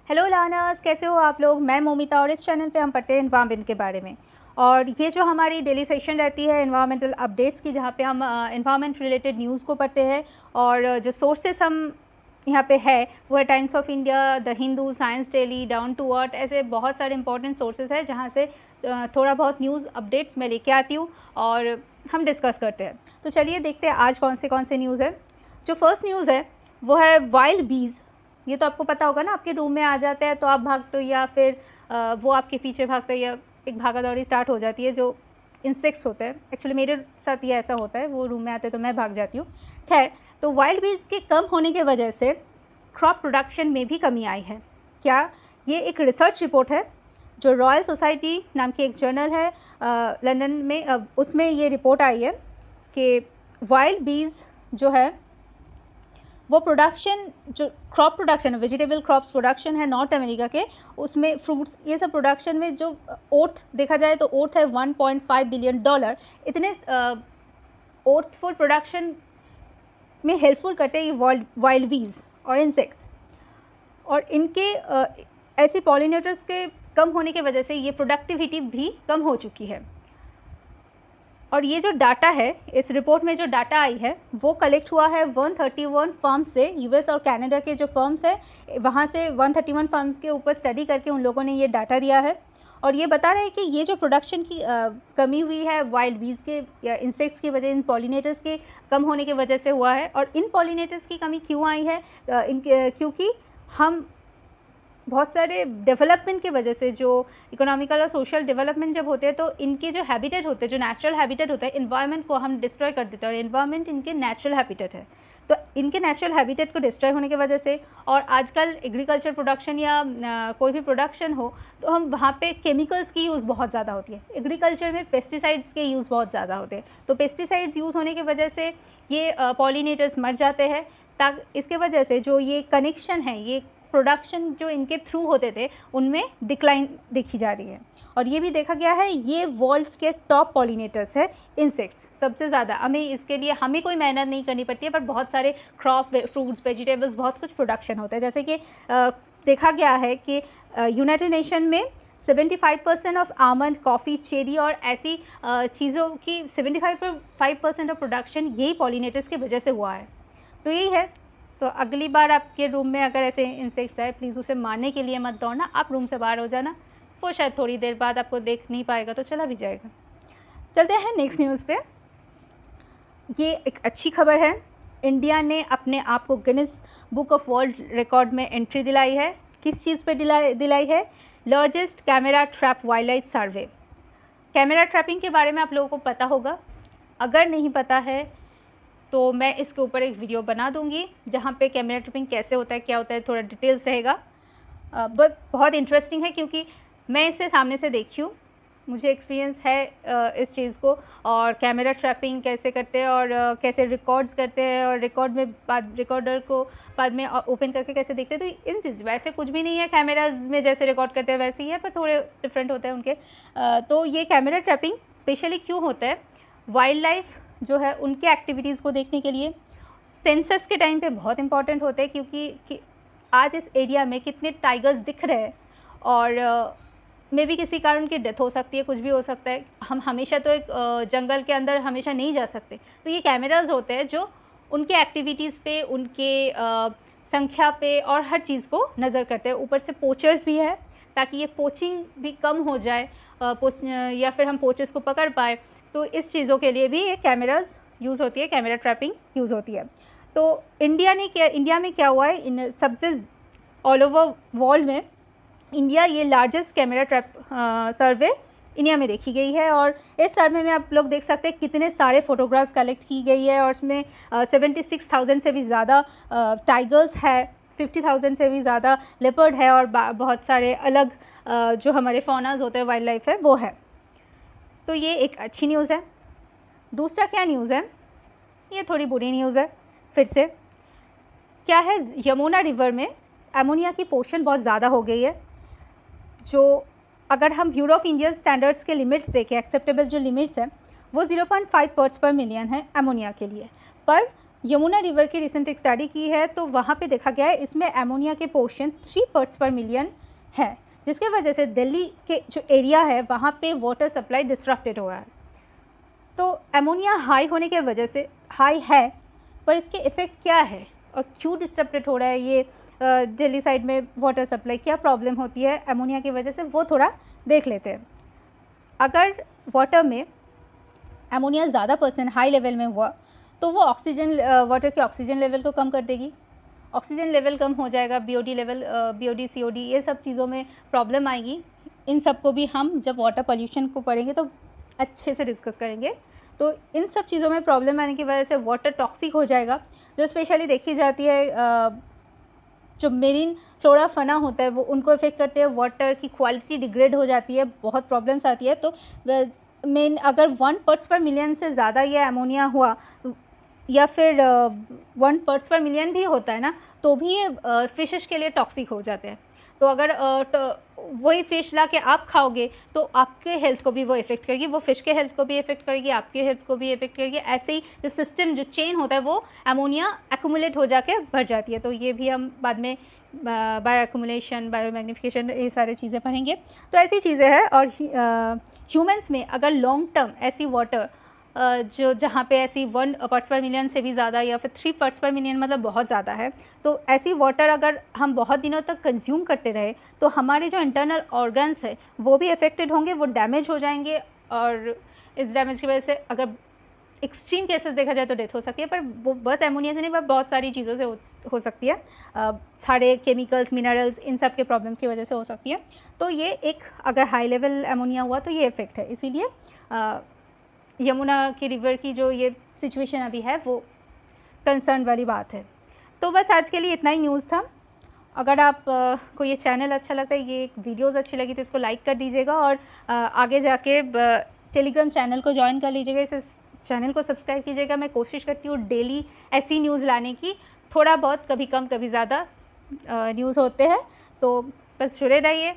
Hello learners, कैसे हो आप लोग। मैं मोमिता और इस चैनल पे हम पढ़ते हैं एनवायरनमेंट के बारे में। और ये जो हमारी डेली सेशन रहती है एनवायरमेंटल अपडेट्स की, जहाँ पे हम एनवायरनमेंट रिलेटेड न्यूज़ को पढ़ते हैं। और जो सोर्सेस हम यहाँ पे है वो है Times of India, the Hindu, Science Daily, Down to Earth. ऐसे बहुत सारे इंपॉर्टेंट सोर्सेज है जहाँ से थोड़ा बहुत न्यूज़ अपडेट्स मैं लेके आती हूँ और हम डिस्कस करते हैं। तो चलिए देखते हैं आज कौन से न्यूज़ है। जो फर्स्ट न्यूज़ है वो है वाइल्ड बीज। ये तो आपको पता होगा ना, आपके रूम में आ जाते हैं तो आप भागते हो या फिर वो आपके पीछे भागते हैं या एक भागा दौड़ी स्टार्ट हो जाती है। जो इंसेक्ट्स होते हैं, एक्चुअली मेरे साथ ये ऐसा होता है, वो रूम में आते हैं तो मैं भाग जाती हूँ। खैर, तो वाइल्ड बीज के कम होने की वजह से क्रॉप प्रोडक्शन में भी कमी आई है। क्या? ये एक रिसर्च रिपोर्ट है जो रॉयल सोसाइटी नाम की एक जर्नल है लंदन में, उसमें ये रिपोर्ट आई है कि वाइल्ड बीज जो है वो प्रोडक्शन, जो क्रॉप प्रोडक्शन है, वेजिटेबल क्रॉप्स प्रोडक्शन है नॉर्थ अमेरिका के, उसमें फ्रूट्स ये सब प्रोडक्शन में जो ओर्थ देखा जाए तो ओर्थ है $1.5 बिलियन। इतने ओर्थफुल प्रोडक्शन में हेल्पफुल करते हैं ये वाइल्ड बीज और इंसेक्ट्स। और इनके ऐसे पॉलिनेटर्स के कम होने की वजह से ये प्रोडक्टिविटी भी कम हो चुकी है। और ये जो डाटा है, इस रिपोर्ट में जो डाटा आई है वो कलेक्ट हुआ है 131 फर्म्स से। यूएस और कनाडा के जो फर्म्स है वहाँ से 131 फर्म्स के ऊपर स्टडी करके उन लोगों ने ये डाटा दिया है। और ये बता रहे हैं कि ये जो प्रोडक्शन की कमी हुई है वाइल्ड बीज के या इंसेक्ट्स की वजह, इन पॉलिनेटर्स के कम होने की वजह से हुआ है। और इन पॉलिनेटर्स की कमी क्यों आई है? क्योंकि हम बहुत सारे डेवलपमेंट की वजह से, जो इकोनॉमिकल और सोशल डेवलपमेंट जब होते हैं तो इनके जो हैबिटेट होते हैं, जो नेचुरल हैबिटेट होता है, इन्वायरमेंट को हम डिस्ट्रॉय कर देते हैं। और इन्वायरमेंट इनके नेचुरल हैबिटेट है, तो इनके नेचुरल हैबिटेट को डिस्ट्रॉय होने की वजह से, और आजकल एग्रीकल्चर प्रोडक्शन या कोई भी प्रोडक्शन हो तो हम वहाँ पे केमिकल्स की यूज़ बहुत ज़्यादा होती है। एग्रीकल्चर में पेस्टिसाइड्स के यूज़ बहुत ज़्यादा होते हैं, तो पेस्टिसाइड्स यूज़ होने की वजह से ये पॉलिनेटर्स मर जाते हैं। इसके वजह से जो ये कनेक्शन है, ये प्रोडक्शन जो इनके थ्रू होते थे उनमें डिक्लाइन देखी जा रही है। और ये भी देखा गया है, ये वर्ल्ड्स के टॉप पॉलिनेटर्स है इंसेक्ट्स सबसे ज़्यादा। हमें इसके लिए हमें कोई मेहनत नहीं करनी पड़ती है, पर बहुत सारे क्रॉप, फ्रूट्स, वेजिटेबल्स, बहुत कुछ प्रोडक्शन होता है। जैसे कि देखा गया है कि यूनाइटेड नेशन में 75% ऑफ आमंड, कॉफ़ी, चेरी और ऐसी चीज़ों की 75% ऑफ प्रोडक्शन यही पॉलिनेटर्स की वजह से हुआ है। तो यही है। तो अगली बार आपके रूम में अगर ऐसे इंसेक्ट्स आए, प्लीज़ उसे मारने के लिए मत दौड़ना, आप रूम से बाहर हो जाना। वो शायद थोड़ी देर बाद आपको देख नहीं पाएगा तो चला भी जाएगा। चलते हैं नेक्स्ट न्यूज़ पे। ये एक अच्छी खबर है। इंडिया ने अपने आप को Guinness book of world record में एंट्री दिलाई है। किस चीज़ पे दिलाई है? Largest camera trap wildlife survey. Camera trapping के बारे में आप लोगों को पता होगा, अगर नहीं पता है तो मैं इसके ऊपर एक वीडियो बना दूंगी जहाँ पे कैमरा ट्रैपिंग कैसे होता है, क्या होता है, थोड़ा डिटेल्स रहेगा। बट बहुत इंटरेस्टिंग है क्योंकि मैं इसे सामने से देखी हूँ, मुझे एक्सपीरियंस है इस चीज़ को। और कैमरा ट्रैपिंग कैसे करते हैं और कैसे रिकॉर्ड्स करते हैं, और रिकॉर्डर को बाद में ओपन करके कैसे देखते हैं। तो इन चीज़ वैसे कुछ भी नहीं है, कैमराज में जैसे रिकॉर्ड करते हैं वैसे ही है, पर थोड़े डिफरेंट होते हैं उनके। तो ये कैमरा ट्रैपिंग स्पेशली क्यों होता है? वाइल्ड लाइफ जो है उनके एक्टिविटीज़ को देखने के लिए। सेंसस के टाइम पे बहुत इंपॉर्टेंट होते हैं क्योंकि आज इस एरिया में कितने टाइगर्स दिख रहे हैं, और मे भी किसी कारण उनकी डेथ हो सकती है, कुछ भी हो सकता है। हम हमेशा तो एक जंगल के अंदर हमेशा नहीं जा सकते, तो ये कैमराज होते हैं जो उनके एक्टिविटीज़ पे, उनके संख्या पे और हर चीज़ को नज़र करते हैं। ऊपर से पोचर्स भी है ताकि ये पोचिंग भी कम हो जाए, या फिर हम पोचर्स को पकड़ पाए। तो इस चीज़ों के लिए भी ये कैमराज यूज़ होती है, कैमरा ट्रैपिंग यूज़ होती है। तो इंडिया में क्या हुआ है, इन सबसे ऑल ओवर वर्ल्ड में इंडिया ये largest camera trap survey India में देखी गई है। और इस सर्वे में आप लोग देख सकते हैं कितने सारे फोटोग्राफ्स कलेक्ट की गई है, और उसमें 76,000 से भी ज़्यादा टाइगर्स है, 50,000 से भी ज़्यादा लेपर्ड है, और बहुत सारे अलग जो हमारे फौनाज होते हैं, वाइल्ड लाइफ है, वो है। तो ये एक अच्छी न्यूज़ है। दूसरा क्या न्यूज़ है? ये थोड़ी बुरी न्यूज़ है फिर से। क्या है? यमुना रिवर में अमोनिया की पोर्शन बहुत ज़्यादा हो गई है। जो अगर हम ब्यूरो ऑफ इंडियन स्टैंडर्ड्स के लिमिट्स देखें, एक्सेप्टेबल जो लिमिट्स हैं वो 0.5 पार्ट्स पर मिलियन है अमोनिया के लिए, पर यमुना रिवर की रिसेंट एक स्टडी की है, तो वहाँ पे देखा गया है इसमें एमोनिया के पोर्शन 3 पार्ट्स पर मिलियन है, जिसके वजह से दिल्ली के जो एरिया है वहाँ पे वाटर सप्लाई डिस्ट्रक्टेड हो रहा है। तो एमोनिया हाई होने के वजह से हाई है, पर इसके इफ़ेक्ट क्या है और क्यों डिस्टर्बेड हो रहा है ये दिल्ली साइड में वाटर सप्लाई, क्या प्रॉब्लम होती है एमोनिया की वजह से, वो थोड़ा देख लेते हैं। अगर वाटर में एमोनिया ज़्यादा % हाई लेवल में हुआ तो वो ऑक्सीजन वाटर के ऑक्सीजन लेवल को कम कर देगी। ऑक्सीजन लेवल कम हो जाएगा, बीओडी लेवल, बीओडी सीओडी, ये सब चीज़ों में प्रॉब्लम आएगी। इन सब को भी हम जब वाटर पोल्यूशन को पढ़ेंगे तो अच्छे से डिस्कस करेंगे। तो इन सब चीज़ों में प्रॉब्लम आने की वजह से वाटर टॉक्सिक हो जाएगा, जो स्पेशली देखी जाती है जो मेरीन फ्लोरा फना होता है वो उनको इफ़ेक्ट करते हैं। वाटर की क्वालिटी डिग्रेड हो जाती है, बहुत प्रॉब्लम्स आती है। तो मेन अगर 1 पार्ट्स पर मिलियन से ज़्यादा ये अमोनिया हुआ या फिर 1 पार्ट्स पर मिलियन भी होता है ना, तो भी ये फिशेस के लिए टॉक्सिक हो जाते हैं। तो अगर वही फ़िश ला के आप खाओगे तो आपके हेल्थ को भी वो इफ़ेक्ट करेगी, वो फ़िश के हेल्थ को भी इफ़ेक्ट करेगी, आपके हेल्थ को भी इफ़ेक्ट करेगी। ऐसे ही जो सिस्टम, जो चेन होता है, वो अमोनिया एक्यूमुलेट हो जाके भर जाती है। तो ये भी हम बाद में बायो एक्यूमुलेशन, बायो मैग्नीफिकेशन, ये सारी चीज़ें पढ़ेंगे। तो ऐसी चीज़ें हैं। और ह्यूमन्स में अगर लॉन्ग टर्म ऐसी वाटर जो जहाँ पे ऐसी 1 पार्ट्स पर मिलियन से भी ज़्यादा या फिर 3 पार्ट्स पर मिलियन, मतलब बहुत ज़्यादा है, तो ऐसी वाटर अगर हम बहुत दिनों तक कंज्यूम करते रहे तो हमारे जो इंटरनल ऑर्गन्स है वो भी अफेक्टेड होंगे, वो डैमेज हो जाएंगे। और इस डैमेज की वजह से अगर एक्सट्रीम केसेस देखा जाए तो डेथ हो सकती है, पर वो बस एमोनिया से नहीं, पर बहुत सारी चीज़ों से हो सकती है। सारे केमिकल्स, मिनरल्स, इन सब के प्रॉब्लम की वजह से हो सकती है। तो ये एक अगर हाई लेवल एमोनिया हुआ तो ये इफ़ेक्ट है। इसीलिए यमुना की रिवर की जो ये सिचुएशन अभी है वो कंसर्न वाली बात है। तो बस आज के लिए इतना ही न्यूज़ था। अगर आप को ये चैनल अच्छा लगता है, ये वीडियोस अच्छी लगी तो इसको लाइक कर दीजिएगा, और आगे जाके टेलीग्राम चैनल को ज्वाइन कर लीजिएगा, इस चैनल को सब्सक्राइब कीजिएगा। मैं कोशिश करती हूँ डेली ऐसी न्यूज़ लाने की, थोड़ा बहुत, कभी कम कभी ज़्यादा न्यूज़ होते हैं। तो बस जुड़े रहिए।